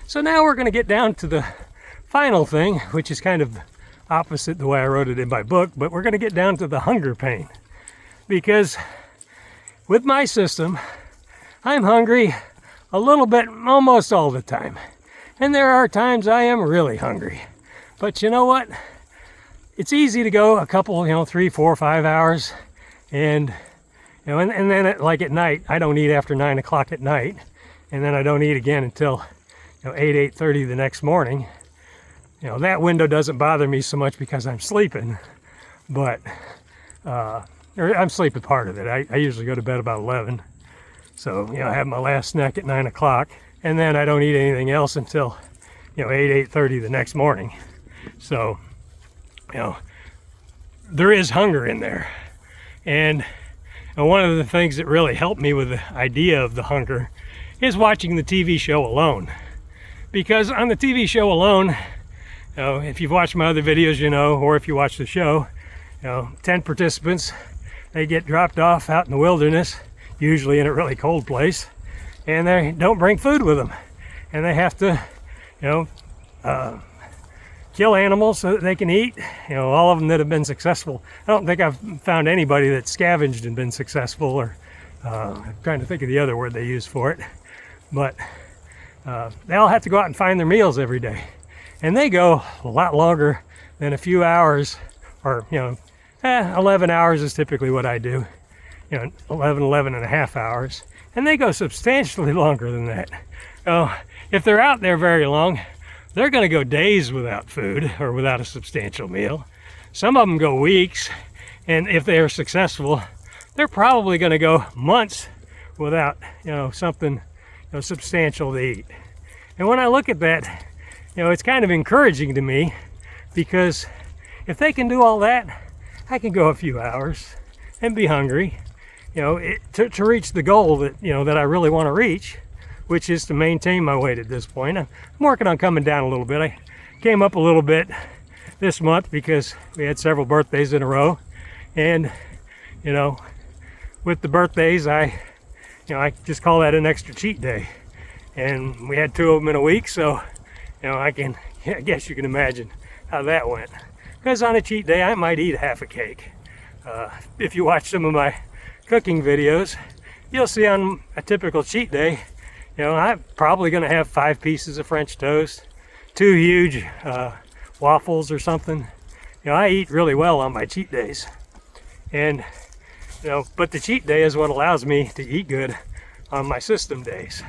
So now we're going to get down to the final thing, which is kind of opposite the way I wrote it in my book, but we're going to get down to the hunger pain. Because with my system, I'm hungry a little bit almost all the time. And there are times I am really hungry. But you know what? It's easy to go a couple, 3, 4, 5 hours. And, and then like at night, I don't eat after 9 o'clock at night. And then I don't eat again until 8:30 the next morning. That window doesn't bother me so much because I'm sleeping. But I'm sleeping part of it. I usually go to bed about 11. So, I have my last snack at 9 o'clock. And then I don't eat anything else until, 8:30 the next morning. So, there is hunger in there. And one of the things that really helped me with the idea of the hunger is watching the TV show Alone. Because on the TV show Alone, if you've watched my other videos, or if you watch the show, 10 participants, they get dropped off out in the wilderness, usually in a really cold place, and they don't bring food with them. And they have to, kill animals so that they can eat. All of them that have been successful. I don't think I've found anybody that scavenged and been successful, or I'm trying to think of the other word they use for it. But they all have to go out and find their meals every day. And they go a lot longer than a few hours, or 11 hours is typically what I do. 11 and a half hours. And they go substantially longer than that. If they're out there very long, they're going to go days without food or without a substantial meal. Some of them go weeks, and if they are successful, they're probably going to go months without something substantial to eat. And when I look at that, it's kind of encouraging to me, because if they can do all that, I can go a few hours and be hungry, to reach the goal that that I really want to reach, which is to maintain my weight at this point. I'm working on coming down a little bit. I came up a little bit this month because we had several birthdays in a row, and with the birthdays, I just call that an extra cheat day, and we had 2 of them in a week, so I guess you can imagine how that went. Because on a cheat day, I might eat half a cake. If you watch some of my cooking videos, you'll see on a typical cheat day, I'm probably going to have 5 pieces of French toast, 2 huge waffles or something. I eat really well on my cheat days. And, but the cheat day is what allows me to eat good on my system days.